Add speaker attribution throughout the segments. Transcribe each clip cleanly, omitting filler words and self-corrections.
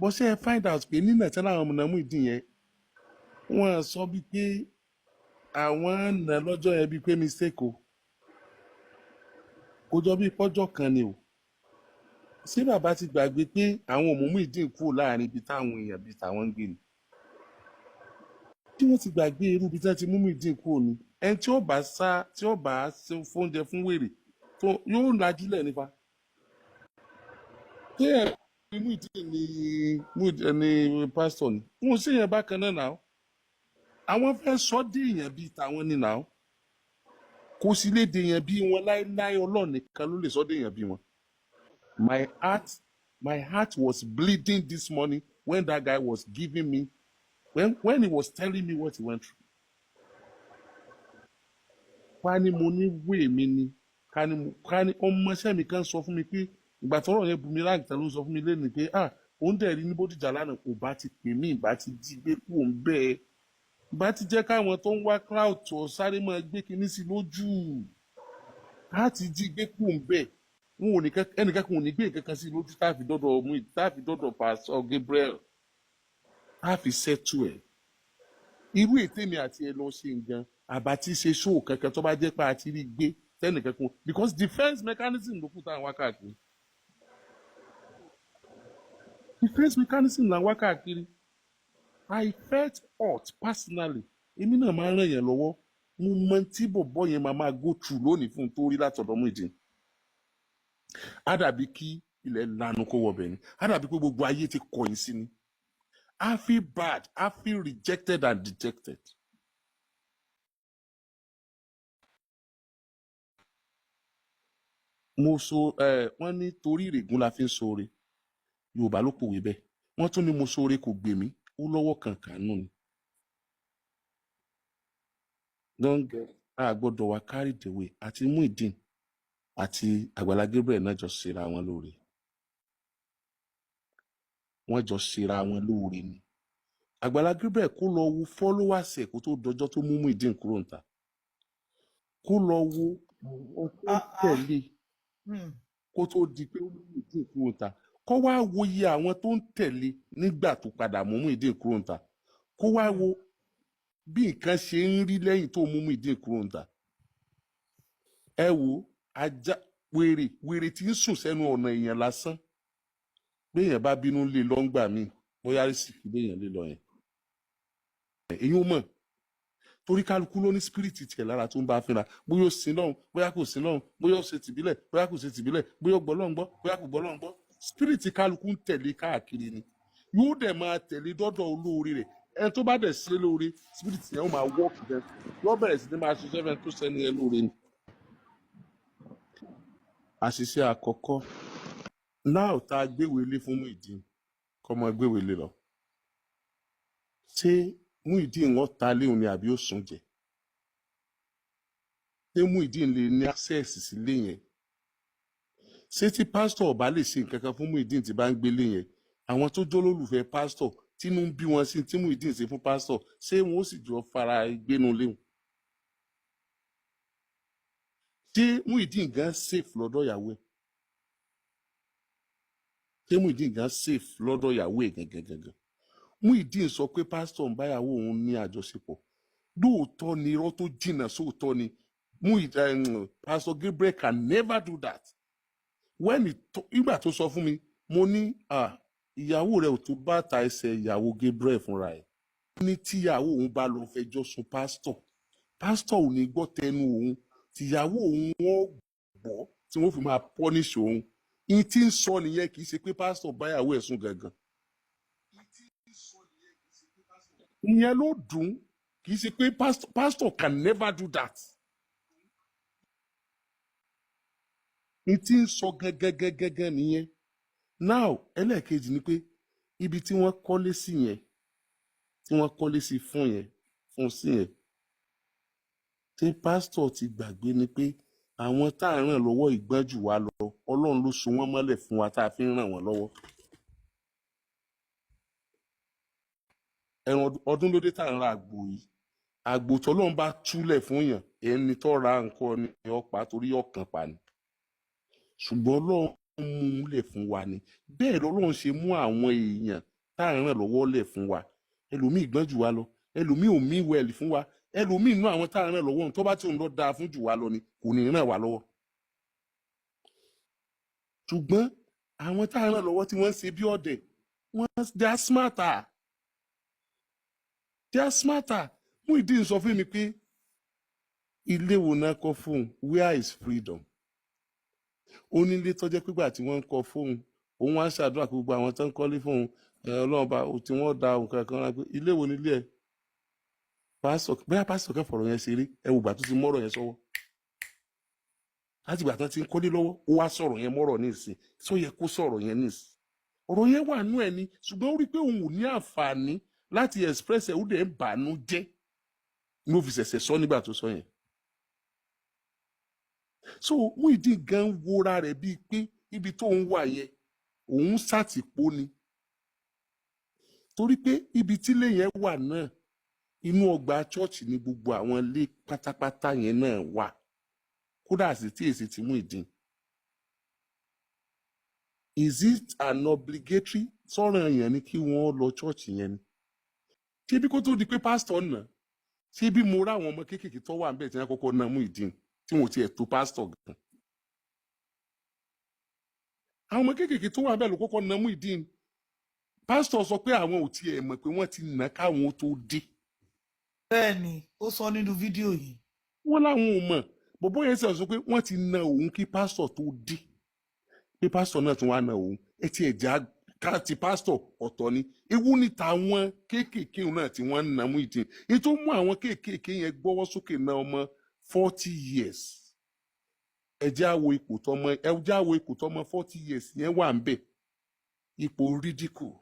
Speaker 1: bó ṣe find out pé nínà tí láwọn ọmọ náà Muyideen yẹn wọ́n sọ bí pé àwọn nà lọ́jọ́ yẹn bí pé mistake o kò jọ bí pọ́jọ́ kan ni o ṣé bàbá ti gbàgbé pé àwọn ọmọ Muyideen kúrò láàrin ibi táwọn èèyàn bíi tàwọn ń gbé ni tí wọ́n ti gbàgbé irú ibi tí wọ́n ti mú Muyideen kúrò ni ẹni tí ó bá ṣe fóúnjẹ fún wèrè tó yóò lajúlẹ̀ nípa tí ẹ̀ Muyideen ni pásítọ̀ ni wọn sì yẹn bákan náà náà àwọn fẹ́ sọ dé èèyàn bíi tàwọn ni náà kò sí lè dè èèyàn bíi wọn láéláé Ọlọ́run nìkan ló lè sọ dé èèyàn bíi wọn. My heart was bleeding this morning when that guy was giving me when he was telling me what he went through. Ká ní mo ní wé mi ni ká ní ọmọọṣẹ́ mi kan sọ fún mi pé ìgbà tọ́rọ̀ yẹn bumi láàgìtà ló sọ fún mi lẹ́nu pé òun dẹ̀ rí ní Bódìjà lánàá kò bá ti pè mí ìbá ti jí gbé kú òun bẹ́ẹ̀ ìbá ti jẹ́ káwọn tó ń wá cloud tó sáré máa gbé kinní sí lójú láti jí gbé kú òun bẹ́ẹ̀ wọn ò ní ẹnìkan kò ní gbé kankan sí lójú táàfi dọ́dọ̀ Pastor Gabriel táàfi ṣẹ́tù ẹ̀ irú ètè mi àti ẹ lọ ṣe nǹkan àbá tí ṣe ṣóò kankan tó bá jẹ́ pé àti rí gbé tẹ́nìkan kan because defence mechanism ló kù táwọn wá káàkiri defence mechanism là ń wá káàkiri I felt hurt personally èmi náà máa ń ràn yẹn lọ́wọ́ mo mọ tí bọ̀bọ̀ yẹn máa go through lónìí fún un tó rí látọ̀dọ̀ Muyideen á dàbí kí ilẹ̀ lanu kó wọbẹ̀ ni á dàbí pé gbogbo ayé ti kọ̀yìn sí ni I feel bad I feel rejected and dejected. mo so wọ́n ní torí ìrègùn la fi ń ṣoore Yorùbá ló pòwe bẹ́ẹ̀ wọ́n tún ní mo ṣoore kò gbè mí ó lọ́wọ́ kankan nù ni. a gbọ́dọ̀ wá carry the way àti Muyideen àti Àgbàlá Gabriel náà jọ ṣera wọn lóore wọ́n jọ ṣera wọn lóore ni Àgbàlá Gabriel kó lọ wo followers ẹ̀ kó tó dọjọ́ tó mú Muyideen kúrò níta kó lọ wo ọkọ tẹ̀lé kó tó di pé ó mú Muyideen kúrò níta kó wá wo iye àwọn tó ń tẹ̀lé nígbà tó padà mú Muyideen kúrò níta kó wá wo bí nǹkan ṣe ń rí lẹ́yìn tó mú Muyideen kúrò níta ẹ wo ajá wèrè tí ń sùn sẹ́nu ọ̀nà èèyàn lásán béèyàn bá bínú lé lọ́ngbà míì bóyá rìsìkì béèyàn lé lọ yẹn èyí ó mọ̀ torí kálukú ló ní spiriti tiẹ̀ lára tó ń bá fínra bóyá ó sin lọ́hùn bóyá kò sin lọ́hùn bóyá ó ṣe tìbílẹ̀ bóyá kò ṣe tìbílẹ̀ bóyá ó gbọ́ lọ́hùn gbọ́ bóyá kò gbọ́ lọ́hùn gbọ́ spiriti kálukú ń tẹ̀lé káàkiri ni yóò dẹ̀ máa tẹ̀lé dọ́dọ̀ olóore rẹ̀ ẹni tó bá dẹ̀ ṣe lóore spiriti yẹn ó máa wọ́ọ̀kì dẹ́ yóò bẹ̀rẹ̀ sí ní máa ṣiṣẹ́ fẹ́ tó sẹ́ni ẹ lóore ni. àṣìṣe àkọ́kọ́ náà tá a gbéwèé lé fún Muyideen kọ́ mọ gbéwèé lé lọ ṣé Muyideen wọn ta léwu ni àbí ó sùn jẹ ṣé Muyideen lè ní access sílé yẹn ṣé tí pásítọ̀ ọba lè ṣe nǹkan kan fún Muyideen tí bá ń gbélé yẹn àwọn tó jólólùfẹ́ pásítọ̀ tínú ń bí wọn sí tí Muyideen ṣe fún pásítọ̀ ṣé wọn ó sì jọ fara gbénu léwu ṣé Muyideen gan safe lọ́dọ̀ ìyàwó ẹ̀ ṣé Muyideen gan safe lọ́dọ̀ ìyàwó ẹ̀ gangan Muyideen sọ pé pásítọ̀ ń báyàwó òun ní àjọṣepọ̀ lóòótọ́ ni irọ́ tó jìnnà sóòótọ́ ni Pastor Gabriel can never do that ìgbà tó sọ fún mi mo ní ìyàwó rẹ̀ ò tó bàtà ẹsẹ̀ ìyàwó Gabriel fúnra ẹ̀ ní tíyàwó òun bá lọ fẹjọ́ sùn pásítọ̀ ò ní gbọ́ tẹnu òun tìyàwó òun wọ́n gbọ́ tí wọ́n fi máa punish òun ìyẹn tí ń sọ nìyẹn kì í ṣe pé pásítọ̀ báyàwó ẹ̀ sùn gangan ìyẹn ló dùn kì í ṣe pé pastor can never do that ní tí ń sọ gẹ́gẹ́gẹ́gẹ́ nìyẹn now ẹlẹ́ẹ̀kejì ni pé ibi tí wọ́n kọ́lé sí yẹn tí wọ́n kọ́lé sí fún sí yẹn tí pastor ti gbàgbé ni pé àwọn tá à ń ràn lọ́wọ́ ìgbọ́n jù wá lọ Ọlọ́run ló so wọ́n mọ́lẹ̀ fún wa tá a fi ń ràn wọ́n lọ́wọ́. ẹran ọdún lóde tá à ń ra àgbò yìí àgbò tọ́lọ́run bá túlẹ̀ fún yàn ẹni tó ra nǹkan ni ọ̀pá torí ọ̀kan pa ni ṣùgbọ́n Ọlọ́run mú un lẹ̀ fún wa ni bẹ́ẹ̀ lọ́lọ́run ṣe mú àwọn èèyàn tá à ń ràn lọ́wọ́ lẹ̀ fún wa ẹlòmíì gbọ́n jù wá lọ ẹlòmíì ò mí wẹ̀lì fún wa ẹlòmíì inú àwọn tá à ń ràn lọ́wọ́ tó bá tí òun lọ dáa fún jù wá lọ ni kò ní ràn wá lọ́wọ́ ṣùgbọ́n àwọn tá à ń ràn lọ́wọ́ tí wọ́n ń ṣe bí ọ̀dẹ̀ they are smarter Muyideen sọ fún mi pé ilé wo náà kọ́ fóun where is freedom onílé tó jẹ́ pígbà tí wọ́n ń kọ́ fóun òun wá ń ṣàdúrà pé gbogbo àwọn tó ń kọ́lé fóun ọlọ́run bá tí wọ́n da nǹkan kan rán pé ilé wo nílé ẹ̀ bóyá pásítọ̀ kan fọ̀rọ̀ yẹn ṣeré ẹ wò gbà tó ti mọ́rọ̀ yẹn sọ́wọ́ láti gbà tán ti ń kọ́lé lọ́wọ́ ó wá sọ̀rọ̀ yẹn mọ́rọ̀ nísìn tó yẹ kó sọ̀rọ̀ yẹn nísìn ọ̀rọ̀ yẹn wà nú ẹ̀ ni ṣùgbọ́n ó rí i pé òun ò ní àǹfààní láti express ẹ̀ ó dẹ̀ ń bànú jẹ́ ní ó fi ṣẹ̀ṣẹ̀ sọ nígbà tó sọ yẹn so Muyideen gan wora rẹ̀ bíi pé ibi tó ń wà yẹn òun ṣàtìpó ni torí pé ibi tílé yẹn wà náà inú ọgbà chọ́ọ̀chì ni gbogbo àwọn ilé pátápátá yẹn náà wà kódà sí tí èsì ti Muyideen is it an obligatory sọ̀rọ̀ yẹn ni kí wọ́n lọ chọ́ọ̀chì yẹn ni ṣé bí kó tó di pé pásítọ̀ nà ṣé bí mo rá àwọn ọmọ kéékèèké tó wà níbẹ̀ tí wọ́n kọ́kọ́ na Muyideen tí wọn ò tiẹ̀ tó pásítọ̀ gan àwọn ọmọ kéékèèké tó wà níbẹ̀ ló kọ́kọ́ na Muyideen pásítọ̀ sọ pé àwọn ò tiẹ̀ mọ̀ pé wọ́n ti nà káwọn tó dé.
Speaker 2: bẹ́ẹ̀ni ó sọ nínú fídíò yìí.
Speaker 1: wọ́n láwọn ò mọ̀ bọ̀bọ́ yẹn sọ pé wọ́n ti na òun kí pásítọ̀ tó dé pé pásítọ̀ náà tún wá na òun ẹ ti ẹ̀já ká ti pásítọ̀ ọ̀tọ̀ ni ewu ní tàwọn kéékèèké náà tí wọ́n ń na Muyideen èyí tó mú àwọn kéékèèké yẹn gbọ́wọ́ sókè na ọmọ 40 years ẹjẹ́ àwo ipò tọmọ 40 years yẹn wà ń bẹ̀ ipò ridicule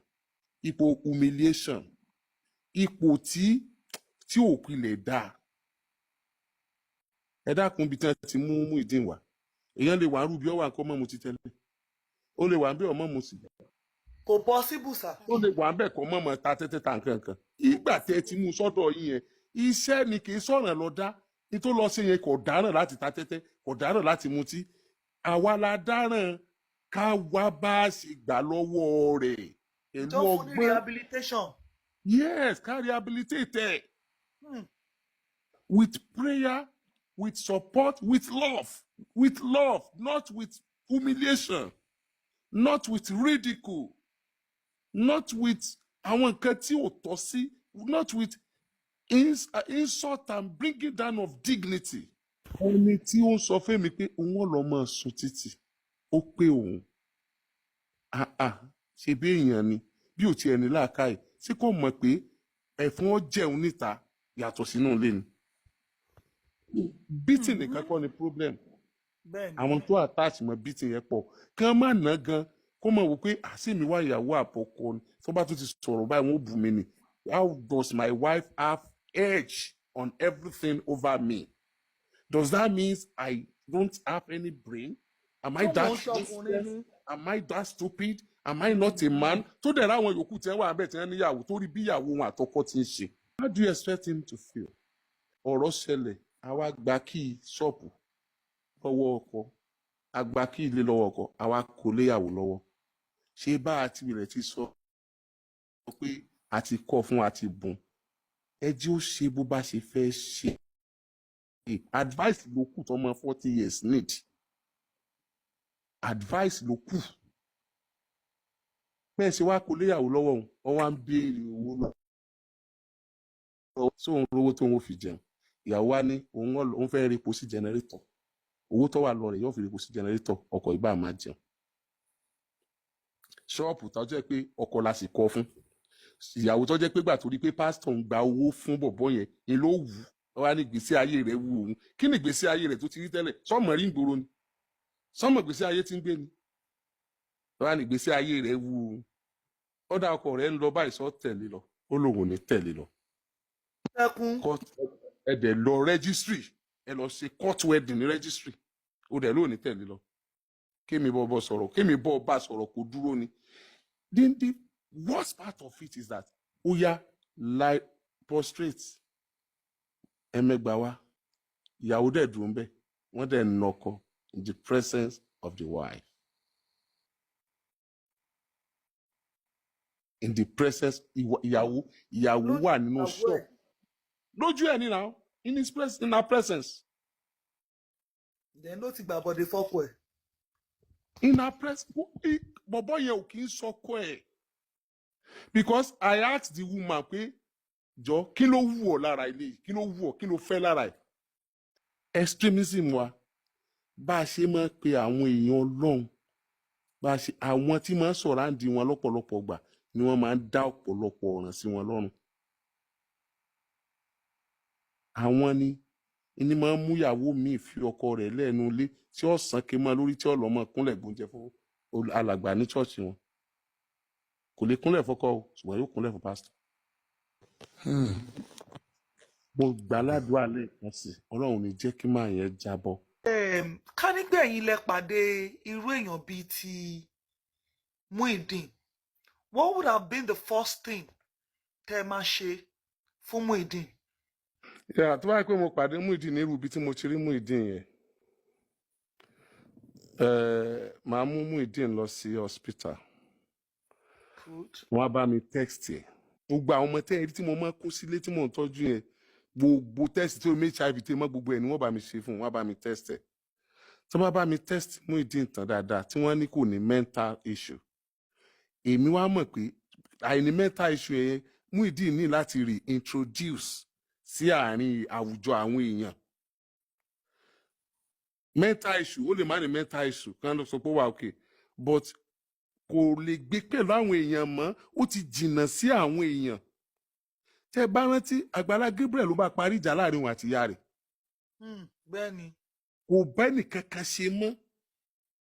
Speaker 1: ipò humiliation ipò tí ò pilẹ̀ dáa ẹ dákun bí tí wọ́n ti mú Muyideen wá èèyàn lè wà rúbi ọwà nǹkan mọ́ mu ti tẹ́lẹ̀ ó lè wà ń bẹ́ ọmọ mu sí
Speaker 2: kò possible sir.
Speaker 1: ó lè wà ń bẹ̀ kọ́ mọ́ ta tẹ́tẹ́ ta nǹkan kan ìgbà tẹ́ ti mú sọ́dọ̀ yín yẹn iṣẹ́ ni kì í sọ̀ràn lọ dá nítorí lọ sí yẹn kò dáràn láti ta tẹ́tẹ́ kò dáràn láti mutí àwa la dáràn ká wá bá a ṣe gbà lọ́wọ́ rẹ̀ pẹ̀lú ọgbọ́n
Speaker 2: rehabilitation.
Speaker 1: yes ká rehabilitate ẹ̀ with prayer with support with love not with humiliation not with ridicule not with àwọn nǹkan tí ò tọ́ sí not with insult and bringing down of dignity. ẹni tí ó ń sọ fún mi pé òun ò lọ máa sun títì ó pé òun ṣe bí èèyàn ni bí ò tiẹ̀ ní làákàyè tí kò mọ̀ pé ẹ̀fọn jẹun níta yàtọ̀ sínú ilé ni beating nìkan kọ́ ni problem àwọn tó attach mọ́ beating yẹn pọ̀ kán má ná gan kó mọ̀ wò pé àṣìmí wá ìyàwó àpọ̀kọ ni tó bá tún ti sọ̀rọ̀ báyìí wọ́n bù mí ni how does my wife have edge on everything over me? Does that mean I don't have any brain? Am I that useless? Am I that stupid? Am I not a man? tó dẹ̀ ráwọn yòókù tí wọ́n wà bẹ́ẹ̀ tí wọ́n níyàwó tó rí bí ìyàwó wọn àtọkọ ti ń ṣe. How do you expect him to feel? ọ̀rọ̀ ṣẹlẹ̀ àwa gba kí ṣọ́ọ̀pù lọ́wọ́ ọkọ àgbà kí ilé lọ́wọ́ ọkọ àwa kò léyàwó lọ́wọ́ ṣé bá a ti rẹ̀ ti sọ pé a ti kọ́ fún a ti bùn ẹ jẹ́ ó ṣe bó bá ṣe fẹ́ ṣe advice ló kù tọmọ 40 years need advice ló kù bẹ́ẹ̀ ṣe wá kó léyàwó lọ́wọ́ wọn wá ń béèrè owó náà sóun rówó tó ń fi jẹun ìyàwó wa ní òun fẹ́ repo sí jẹnẹrétọ̀ owó tó wà lọ rẹ̀ yóò fi repo sí jẹnẹrétọ̀ ọkọ̀ ìbá máa jẹun ṣọ́ọ̀pù tó jẹ́ pé ọkọ̀ la sì kọ́ fún ìyàwó tó jẹ́ pé gbà torí pé pásítọ̀ ń gba owó fún bọ̀bọ́ yẹn ni ló wù ú wá ní ìgbésí ayé rẹ̀ wù òun kí ni ìgbésí ayé rẹ̀ tó ti rí tẹ́lẹ̀ sọ́mọ̀ rí ìgboro ni sọ́mọ̀ ìgbésí ayé ti ń gbé ni wá ní ìgbésí ayé rẹ̀ wù òun ọ̀dà ọkọ̀ rẹ̀ ń lọ báyìí sọ tẹ̀lé lọ ó lòun ò ní tẹ̀lé lọ. ẹ dẹ̀ lọ rẹ́gísírì ẹ lọ ṣe court wedding ní rẹ́gísírì ó dẹ̀ lóò ní tẹ̀lé lọ kémi bọ́ sọ̀rọ̀ kémi bọ́ bá sọ̀rọ̀ kó dúró ni. the worst part of it is that ó yá lie prostrate ẹ̀mẹ́gbà wa ìyàwó dẹ̀ dùn bẹ́ẹ̀ wọ́n dẹ̀ nọkọ in the presence of the wife. in the presence ìyàwó
Speaker 2: lójú
Speaker 1: wà nínú
Speaker 2: ìyàwó
Speaker 1: shop
Speaker 2: ẹ̀
Speaker 1: lójú ẹ̀ ní now in her presence
Speaker 2: then ló ti gbà bọ̀dé fọ́kọ ẹ̀.
Speaker 1: in her presence bọ̀bọ̀ yẹn ò kì í sọkọ ẹ̀ because I asked the woman pé jọ kí ló wù ọ́ lára ilé kí ló wù ọ́ kí ló fẹ́ lára ẹ̀ extremism wa bá a ṣe máa pe àwọn èèyàn Ọlọ́run bá a ṣe àwọn tí máa ń sọ̀rọ̀ àǹdí wọn lọ́pọ̀lọpọ̀ gbà ni wọ́n máa ń dá ọ̀pọ̀lọpọ̀ ọ̀ràn sí wọn lọ́rùn àwọn ni máa ń mú ìyàwó míì fi ọkọ rẹ̀ lẹ́nu ilé tí ó sàn ké mọ́ lórí tí ó lọ́mọ kúnlẹ̀ gbóúnjẹ fún alàgbà ní ṣọ́ọ̀ṣì wọn kò lè kúnlẹ̀ fọ́kọ o ṣùgbọ́n yóò kúnlẹ̀ fún pásítọ̀. mo gbàládùá lẹ́ẹ̀kan sí Ọlọ́run ní jẹ́ kí màá yẹn jábọ́.
Speaker 2: ká nígbẹ̀yìn lẹ pàdé irú èèyàn bíi ti Muyideen, what would have been the first thing tẹ́ ẹ máa ṣe fún Muyideen?
Speaker 1: tó bá yẹ pé mo pàdé Muyideen ní irú ibi tí mo ti rí Muyideen yẹn màá mú Muyideen lọ sí hospital wọ́n á bá mi text ẹ̀ gbogbo àwọn ọmọ tẹ́ẹ̀rí tí mo máa kó sílé tí mò ń tọ́jú yẹn gbogbo test tí o make HIV tí mo gbogbo ẹ̀ ni wọ́n bá mi ṣe fún wọ́n á bá mi test ẹ̀ tí wọ́n bá mi test Muyideen tán dáadáa tí wọ́n ní kò ní mental issue èmi wá mọ̀ pé àìní mental issue yẹn Muyideen ní láti reintroduce sí àárín àwùjọ àwọn èèyàn mental issue ó lè má ní mental issue kan lọ sọ pé wà okay but kò lè gbé pẹ̀lú àwọn èèyàn mọ́ ó ti jìnnà sí àwọn èèyàn tẹ́ bá rántí Àgbàlá Gabriel ló bá parí ìjà láàrin òun àti ìyá rẹ̀
Speaker 2: bẹ́ẹ̀ ni
Speaker 1: kò bá ẹnìkan kan ṣe mọ́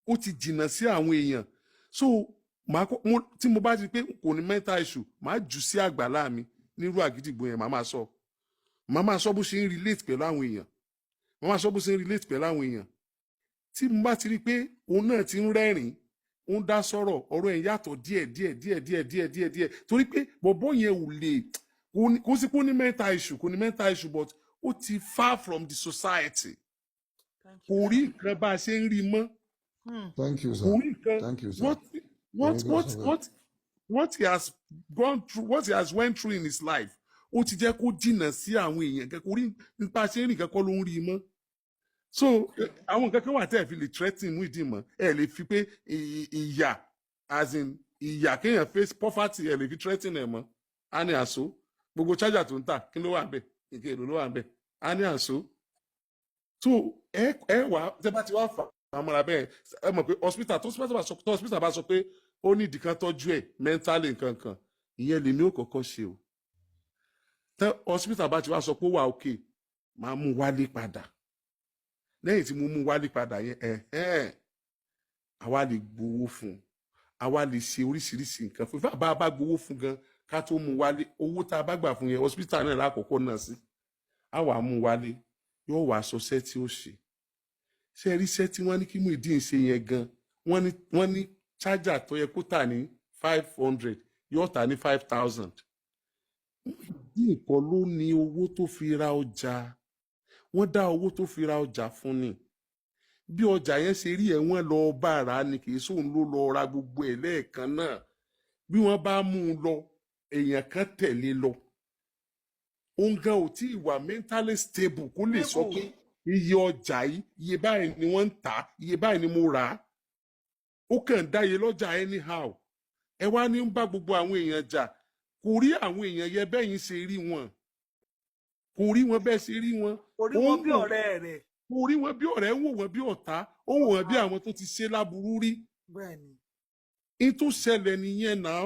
Speaker 1: ó ti jìnnà sí àwọn èèyàn so tí mo bá ti pé kò ní mental issue màá jù sí Àgbàlá mi nírú àgídìgbò yẹn màá máa sọ bó ṣe ń relate pẹ̀lú àwọn èèyàn màá máa sọ bó ṣe ń relate pẹ̀lú àwọn èèyàn tí mo bá ti rí i pé òun náà ti ń rẹ́rìn-ín ó ń dá sọ̀rọ̀ ọ̀rọ̀ ẹ̀ yàtọ̀ díẹ̀ torí pé bọ̀bọ̀ yẹn ò lè kò sí kó ní mental issue but ó ti far from the society kò rí nǹkan bá a ṣe ń rí mọ́
Speaker 3: Thank you, sir.
Speaker 1: kò rí nǹkan
Speaker 3: Thank you, sir.
Speaker 1: what he has gone through what he has went through in his life ó ti jẹ́ kó jìnnà sí àwọn èèyàn kò rí nípa ṣe ń rìn kankan ló ń rí mọ́ so àwọn nǹkan kan wà tẹ́ ẹ̀ fi lè threaten Muyideen mọ́ ẹ̀ lè fi pé ìyà as in ìyà kéèyàn face poverty ẹ̀ lè fi threaten ẹ̀ mọ́ á ní àṣọ gbogbo charger tó ń tà kí ló wà bẹ́ẹ̀ ìké èlò ló wà bẹ́ẹ̀ á ní àṣọ so ẹ wà tẹ́ bá ti wá fà àmọ́ra bẹ́ẹ̀ ẹ mọ̀ pé hospital bá sọ pé ó ní ìdí kan tọ́jú ẹ̀ mentally nǹkan kan ìyẹn lèmi ò kọ́kọ́ ṣe o tẹ́ hospital bá ti wá sọ pé ó wà okay máa mú wálé padà lẹ́yìn tí mo mú wálé padà yẹn àwa lè gbowó fún un àwa lè ṣe oríṣiríṣi nǹkan fún un bá a bá gbowó fún gan ká tó mú wálé owó tá a bá gbà fún yẹn hospital náà lákòókò náà sí àwa mú wálé yóò wá sọṣẹ́ tí ó ṣe rí iṣẹ́ tí wọ́n ní kí Muyideen ṣe yẹn gan wọ́n ní charger tó yẹ kó tà ní 500 yóò tà ní 5,000 Muyideen kọ́ ló ní owó tó fi ra ọjà wọ́n dá owó tó fi ra ọjà fún ni bí ọjà yẹn ṣe rí ẹ̀ wọ́n lọ bá ra ni kì í sóun ló lọ ra gbogbo ẹ̀ lẹ́ẹ̀kan náà bí wọ́n bá mú un lọ èèyàn kan tẹ̀lé lọ òun gan ò tí ì wà mentally stable kó lè sọ pé iye ọjà yìí iye báyìí ni wọ́n ń tà iye báyìí ni mo rà á ó kàn dá iye lọ́jà anyhow ẹ wá ní ń bá gbogbo àwọn èèyàn jà kò rí àwọn èèyàn yẹn bẹ́yìn ṣe rí wọn kò rí wọn bẹ́ẹ̀ ṣe rí wọn
Speaker 2: kò rí wọn bí ọ̀rẹ́ rẹ̀
Speaker 1: kò rí wọn bí ọ̀rẹ́ wò wọn bí ọ̀tá ó wò wọn bí àwọn tó ti ṣe láburú rí
Speaker 2: bẹ́ẹ̀ ni
Speaker 1: in tó ṣẹlẹ̀ nìyẹn náà